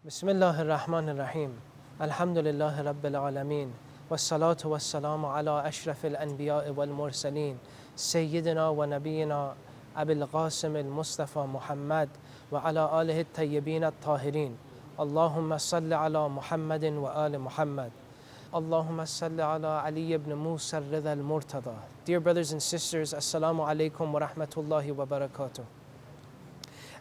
بسم الله الرحمن الرحيم الحمد لله رب العالمين والصلاة والسلام على أشرف الأنبياء والمرسلين سيدنا ونبينا أبي القاسم المصطفى محمد وعلى آله الطيبين الطاهرين اللهم صل على محمد وآل محمد اللهم صل على علي بن موسى الرضا المرتضى. Dear brothers and sisters, Assalamu alaikum wa rahmatullahi wa barakatuh.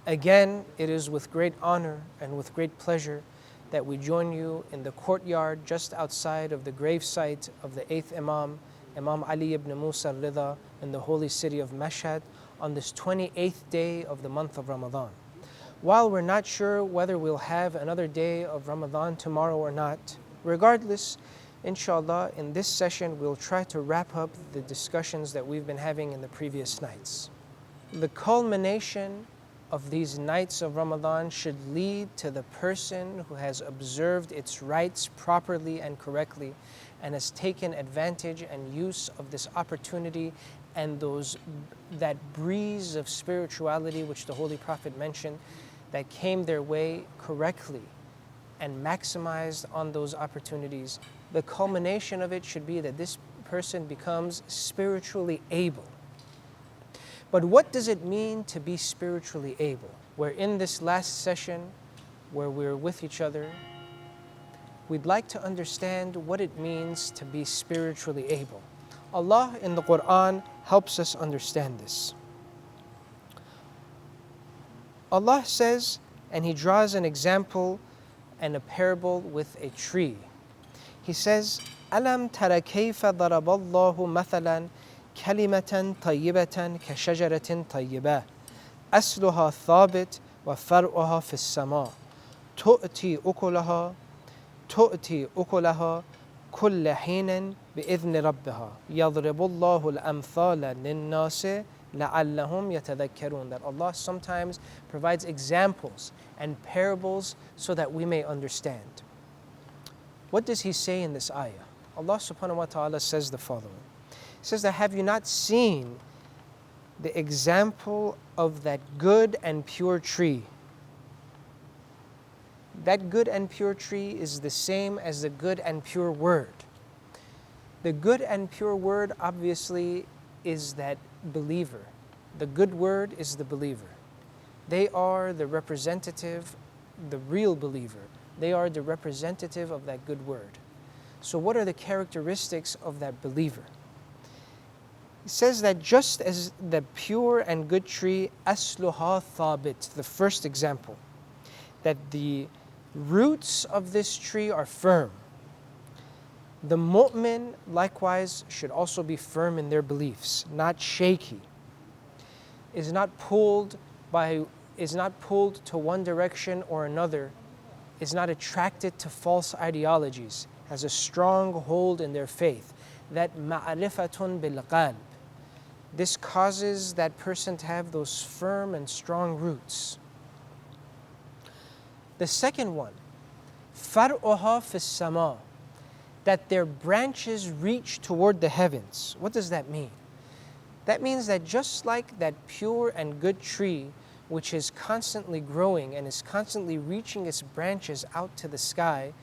Again, it is with great honor and with great pleasure that we join you in the courtyard just outside of the gravesite of the 8th Imam, Imam Ali ibn Musa al-Rida, in the holy city of Mashhad on this 28th day of the month of Ramadan. While we're not sure whether we'll have another day of Ramadan tomorrow or not, regardless, inshallah, in this session we'll try to wrap up the discussions that we've been having in the previous nights. The culmination of these nights of Ramadan should lead to the person who has observed its rights properly and correctly and has taken advantage and use of this opportunity and that breeze of spirituality which the Holy Prophet mentioned that came their way correctly and maximized on those opportunities. The culmination of it should be that this person becomes spiritually able. But what does it mean to be spiritually able? We're in this last session where we're with each other. We'd like to understand what it means to be spiritually able. Allah in the Quran helps us understand this. Allah says, and He draws an example and a parable with a tree. He says, أَلَمْ تَرَ كَيْفَ ضَرَبَ اللَّهُ مَثَلًا كلمة طيبة كشجرة طيبة أصلها ثابت وفرعها في السماء تؤتي أكلها كل حين بإذن ربها يضرب الله الأمثال للناس لعلهم يتذكرون. That Allah sometimes provides examples and parables so that we may understand. What does He say in this ayah? Allah subhanahu wa ta'ala says the following. He says that, have you not seen the example of that good and pure tree? That good and pure tree is the same as the good and pure word. The good and pure word obviously is that believer. The good word is the believer. They are the representative, the real believer. They are the representative of that good word. So what are the characteristics of that believer? It says that just as the pure and good tree, asluha thabit, the first example, that the roots of this tree are firm. The mu'min likewise should also be firm in their beliefs, not shaky, is not pulled to one direction or another, is not attracted to false ideologies, has a strong hold in their faith. That ma'rifatun bil qalb. This causes that person to have those firm and strong roots. The second one, far'uha fis sama, that their branches reach toward the heavens. What does that mean? That means that just like that pure and good tree, which is constantly growing and is constantly reaching its branches out to the sky,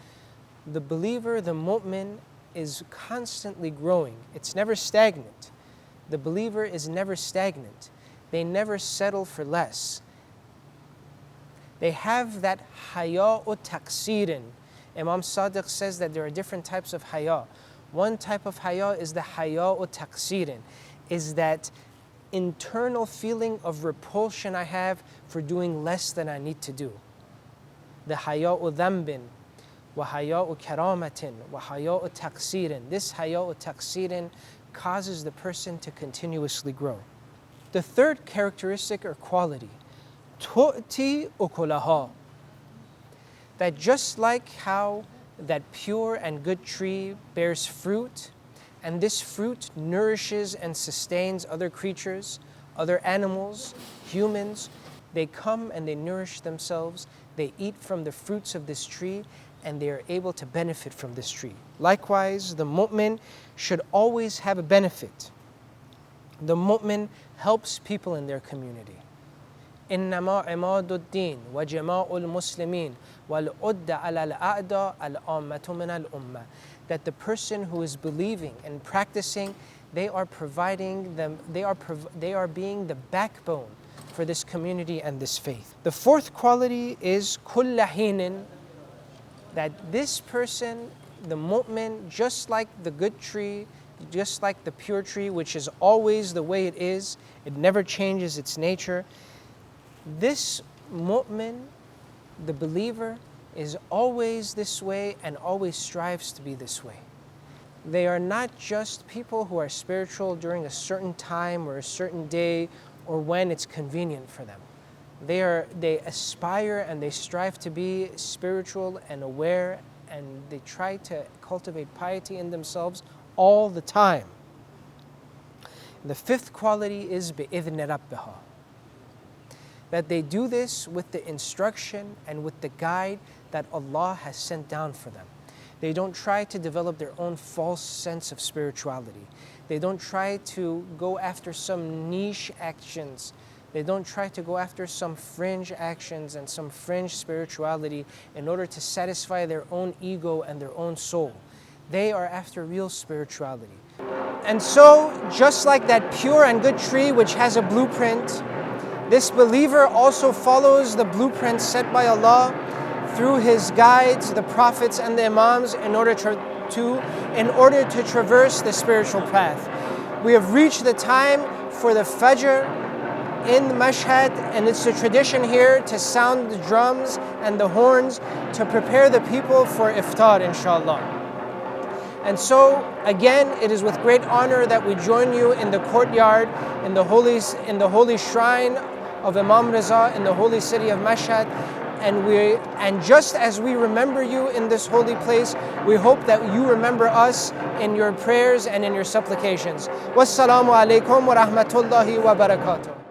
the believer, the mu'min, is constantly growing. It's never stagnant. The believer is never stagnant. They never settle for less. They have that haya'u taqsirin. Imam Sadiq says that there are different types of haya. One type of haya is the haya'u taqsirin, is that internal feeling of repulsion I have for doing less than I need to do. The haya'u dhanbin, wa haya'u karamatin, wa haya'u taqsirin. This haya'u taqsirin causes the person to continuously grow. The third characteristic or quality, tu'ti ukulaha, that just like how that pure and good tree bears fruit, and this fruit nourishes and sustains other creatures, other animals, humans, they come and they nourish themselves, they eat from the fruits of this tree, and they are able to benefit from this tree. Likewise, the mu'min should always have a benefit. The mu'min helps people in their community. إنما عماد الدين وجماع المسلمين والعد على الأعداء العامة من الأمة. That the person who is believing and practicing, they are providing them, they are being the backbone for this community and this faith. The fourth quality is كل حين, that this person, the mu'min, just like the good tree, just like the pure tree, which is always the way it is, it never changes its nature. This mu'min, the believer, is always this way and always strives to be this way. They are not just people who are spiritual during a certain time or a certain day or when it's convenient for them. They aspire and they strive to be spiritual and aware, and they try to cultivate piety in themselves all the time. The fifth quality is بِإِذْنِ رَبِّهَا, that they do this with the instruction and with the guide that Allah has sent down for them. They don't try to develop their own false sense of spirituality. They don't try to go after some niche actions. They don't try to go after some fringe actions and some fringe spirituality in order to satisfy their own ego and their own soul. They are after real spirituality. And so, just like that pure and good tree which has a blueprint, this believer also follows the blueprint set by Allah through His guides, the prophets and the Imams, in order to traverse the spiritual path. We have reached the time for the Fajr in Mashhad, and it's the tradition here to sound the drums and the horns to prepare the people for iftar, inshallah. And so, again, it is with great honor that we join you in the courtyard, in the holy shrine of Imam Reza in the holy city of Mashhad. And just as we remember you in this holy place, we hope that you remember us in your prayers and in your supplications. Wassalamu alaikum wa rahmatullahi wa barakatuh.